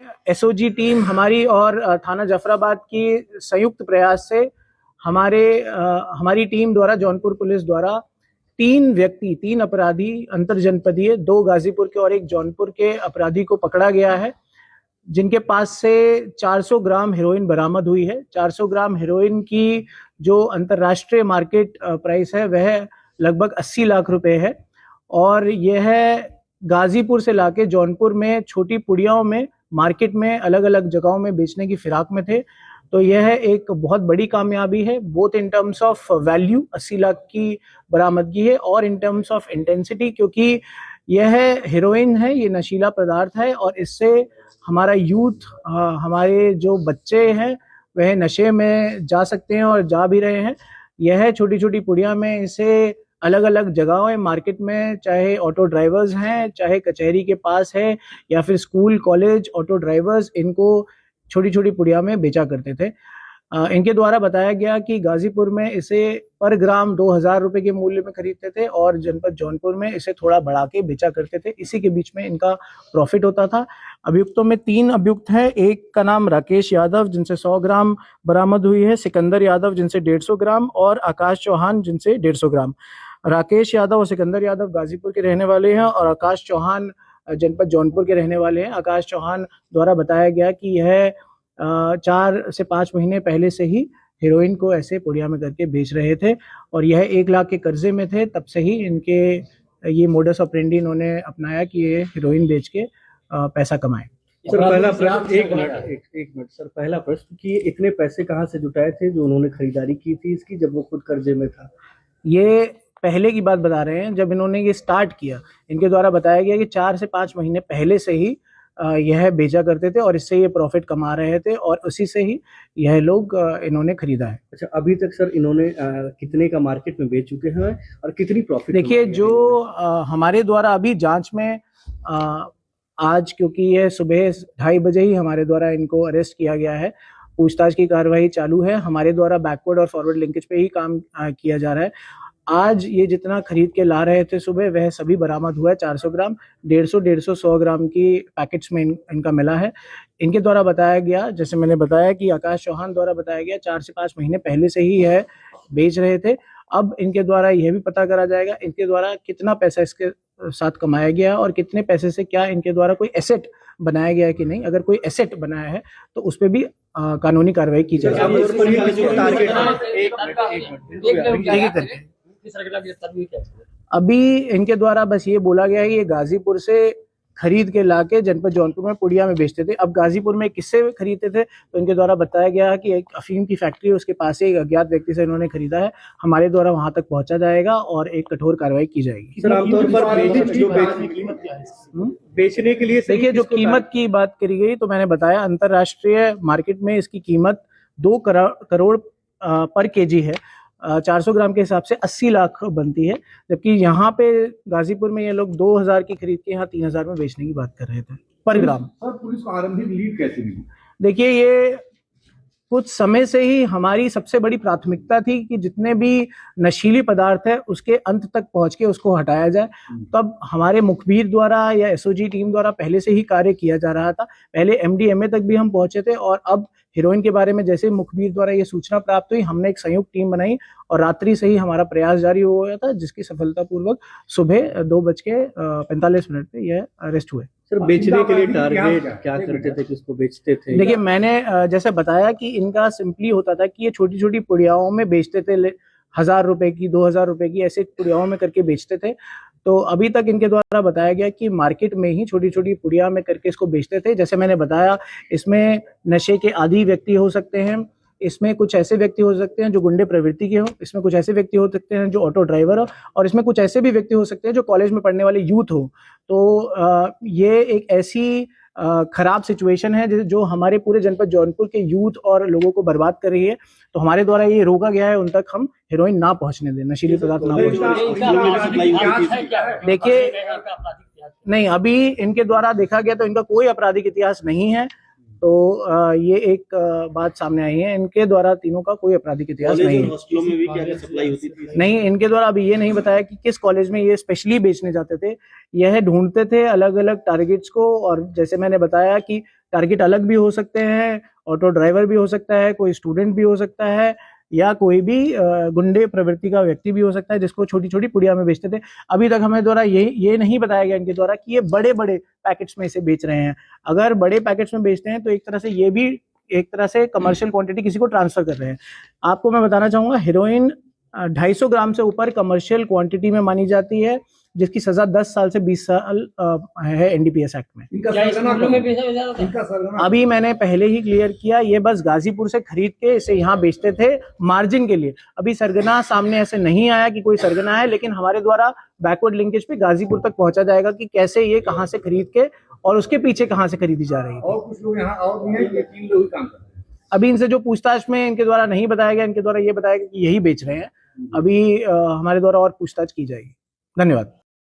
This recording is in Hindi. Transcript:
एसओजी टीम हमारी और थाना जफराबाद की संयुक्त प्रयास से हमारी टीम द्वारा, जौनपुर पुलिस द्वारा 3 अपराधी अंतरजनपदीय, 2 गाजीपुर के और 1 जौनपुर के अपराधी को पकड़ा गया है, जिनके पास से 400 ग्राम हेरोइन बरामद हुई है। 400 ग्राम हेरोइन की जो अंतरराष्ट्रीय मार्केट प्राइस है वह लगभग 80 लाख रुपए है, और यह गाजीपुर से लाके जौनपुर में छोटी पुड़ियाओं में मार्केट में अलग अलग जगहों में बेचने की फिराक में थे। तो यह एक बहुत बड़ी कामयाबी है, both in terms of value 80 lakh की बरामदगी है, और इन टर्म्स ऑफ इंटेंसिटी, क्योंकि यह हेरोइन है, ये नशीला पदार्थ है, और इससे हमारा यूथ, हमारे जो बच्चे हैं वह नशे में जा सकते हैं और जा भी रहे हैं। यह छोटी छोटी पुड़िया में इसे अलग अलग जगहों मार्केट में, चाहे ऑटो ड्राइवर्स हैं, चाहे कचहरी के पास है, या फिर स्कूल कॉलेज ऑटो ड्राइवर्स इनको छोटी छोटी पुड़िया में बेचा करते थे। इनके द्वारा बताया गया कि गाजीपुर में इसे पर ग्राम 2000 रुपए के मूल्य में खरीदते थे, और जनपद जौनपुर में इसे थोड़ा बढ़ा के बेचा करते थे। इसी के बीच में इनका प्रॉफिट होता था। अभियुक्तों में 3 अभियुक्त हैं। एक का नाम राकेश यादव, जिनसे 100 ग्राम बरामद हुई है, सिकंदर यादव जिनसे 150 ग्राम, और आकाश चौहान जिनसे 150 ग्राम। राकेश यादव और सिकंदर यादव गाजीपुर के रहने वाले हैं, और आकाश चौहान जनपद जौनपुर के रहने वाले हैं। आकाश चौहान द्वारा बताया गया कि यह 4 से 5 महीने पहले से ही हेरोइन को ऐसे पुड़िया में करके बेच रहे थे, और यह 1 लाख के कर्जे में थे। तब से ही इनके ये मोडस ऑपरेंडी इन्होंने अपनाया कि ये हेरोइन बेच के पैसा कमाए। सर पहला प्रश्न, एक मिनट सर, पहला प्रश्न कि इतने पैसे कहाँ से जुटाए थे जो उन्होंने खरीदारी की थी इसकी, जब वो खुद कर्जे में था? ये पहले की बात बता रहे हैं, जब इन्होंने ये स्टार्ट किया, इनके द्वारा बताया गया कि 4 से 5 महीने पहले से ही यह बेचा करते थे, और इससे ये प्रॉफिट कमा रहे थे, और उसी से ही यह लोग इन्होंने खरीदा है। अच्छा, अभी तक सर इन्होंने कितने का मार्केट में बेच चुके हैं और कितनी प्रॉफिट? देखिए, जो हमारे द्वारा अभी जांच में आज, क्योंकि यह सुबह 2:30 बजे ही हमारे द्वारा इनको अरेस्ट किया गया है, पूछताछ की कार्रवाई चालू है। हमारे द्वारा बैकवर्ड और फॉरवर्ड लिंकेज पे ही काम किया जा रहा है। आज ये जितना खरीद के ला रहे थे सुबह, वह सभी बरामद हुआ है। 400 ग्राम, 150, 100 ग्राम की पैकेट्स में इनका मिला है। इनके द्वारा बताया गया, जैसे मैंने बताया कि आकाश चौहान द्वारा बताया गया, 4 से 5 महीने पहले से ही यह बेच रहे थे। अब इनके द्वारा यह भी पता करा जाएगा इनके द्वारा कितना पैसा इसके साथ कमाया गया, और कितने पैसे से क्या इनके द्वारा कोई एसेट बनाया गया है कि नहीं। अगर कोई एसेट बनाया है तो उस पर भी कानूनी कार्रवाई की जाएगी। अभी इनके द्वारा बस ये बोला गया है कि ये गाजीपुर से खरीद के लाके जनपद जौनपुर में पुड़िया में बेचते थे। अब गाजीपुर में किससे खरीदते थे, तो इनके द्वारा बताया गया कि एक अफीम की फैक्ट्री है, उसके पास से एक अज्ञात व्यक्ति से इन्होंने खरीदा है। हमारे द्वारा वहां तक पहुंचा जाएगा और एक कठोर कार्रवाई की जाएगी। सर, आमतौर पर बेचने के लिए देखिए, जो कीमत की बात करी गई, तो मैंने बताया अंतरराष्ट्रीय मार्केट में इसकी कीमत 2 करोड़ पर केजी है। 400 ग्राम के हिसाब से 80 लाख बनती है, जबकि यहाँ पे गाजीपुर में ये लोग 2000 की खरीद के यहाँ 3000 में बेचने की बात कर रहे थे पर ग्राम। सर, पुलिस को आरंभिक लीड कैसे मिली? देखिए, ये कुछ समय से ही हमारी सबसे बड़ी प्राथमिकता थी कि जितने भी नशीली पदार्थ है उसके अंत तक पहुंच के उसको हटाया जाए। तब हमारे मुखबिर द्वारा या एसओजी टीम द्वारा पहले से ही कार्य किया जा रहा था। पहले एमडीएमए तक भी हम पहुंचे थे, और अब हेरोइन के बारे में जैसे मुखबिर द्वारा ये सूचना प्राप्त हुई, हमने एक संयुक्त टीम बनाई और रात्रि से ही हमारा प्रयास जारी हो गया था, जिसकी सफलतापूर्वक सुबह 2:45 पे यह अरेस्ट हुए। सर, बेचने के लिए टारगेट क्या करते थे, किसको बेचते थे? देखिए, मैंने जैसे बताया कि इनका सिंपली होता था कि ये छोटी छोटी पुड़ियाओं में बेचते थे, 1000 रुपए की, 2000 रुपए की, ऐसे पुड़ियाओं में करके बेचते थे। तो अभी तक इनके द्वारा बताया गया कि मार्केट में ही छोटी छोटी पुड़िया में करके इसको बेचते थे। जैसे मैंने बताया, इसमें नशे के आदी व्यक्ति हो सकते हैं, इसमें कुछ ऐसे व्यक्ति हो सकते हैं जो गुंडे प्रवृत्ति के हो, इसमें कुछ ऐसे व्यक्ति हो सकते हैं जो ऑटो ड्राइवर हो, और इसमें कुछ ऐसे भी व्यक्ति हो सकते हैं जो कॉलेज में पढ़ने वाले यूथ हो। तो ये एक ऐसी खराब सिचुएशन है जो हमारे पूरे जनपद जौनपुर के यूथ और लोगों को बर्बाद कर रही है। तो हमारे द्वारा ये रोका गया है उन तक हम हेरोइन ना पहुंचने दें, नशीली पदार्थ ना पहुंचने दें। देखिए, नहीं, अभी इनके द्वारा देखा गया तो इनका कोई आपराधिक इतिहास नहीं है। तो ये एक बात सामने आई है, इनके द्वारा तीनों का कोई आपराधिक इतिहास नहीं है। हॉस्टलों में भी क्या सप्लाई होती थी? नहीं, इनके द्वारा अभी ये नहीं बताया कि किस कॉलेज में ये स्पेशली बेचने जाते थे। यह ढूंढते थे अलग अलग टारगेट्स को, और जैसे मैंने बताया कि टारगेट अलग भी हो सकते हैं, ऑटो ड्राइवर भी हो सकता है, कोई स्टूडेंट भी हो सकता है, या कोई भी गुंडे प्रवृत्ति का व्यक्ति भी हो सकता है जिसको छोटी छोटी पुड़िया में बेचते थे। अभी तक हमें द्वारा ये नहीं बताया गया इनके द्वारा कि ये बड़े बड़े पैकेट्स में इसे बेच रहे हैं। अगर बड़े पैकेट्स में बेचते हैं तो एक तरह से ये भी एक तरह से कमर्शियल क्वांटिटी किसी को ट्रांसफर कर रहे हैं। आपको मैं बताना चाहूंगा, हेरोइन 250 ग्राम से ऊपर कमर्शियल क्वांटिटी में मानी जाती है, जिसकी सजा 10 साल से 20 साल है एनडीपीएस एक्ट में। इनका सरगना अभी मैंने पहले ही क्लियर किया, ये बस गाजीपुर से खरीद के इसे यहाँ बेचते थे मार्जिन के लिए। अभी सरगना सामने ऐसे नहीं आया कि कोई सरगना है, लेकिन हमारे द्वारा बैकवर्ड लिंकेज पे गाजीपुर तक पहुंचा जाएगा कि कैसे ये कहाँ से खरीद के और उसके पीछे कहाँ से खरीदी जा रही है। और कुछ लोग यहाँ और भी हैं, ये 3 लोग ही काम कर रहे हैं। अभी इनसे जो पूछताछ में इनके द्वारा नहीं बताया गया, इनके द्वारा ये बताया गया कि यही बेच रहे हैं। अभी हमारे द्वारा और पूछताछ की जाएगी। धन्यवाद।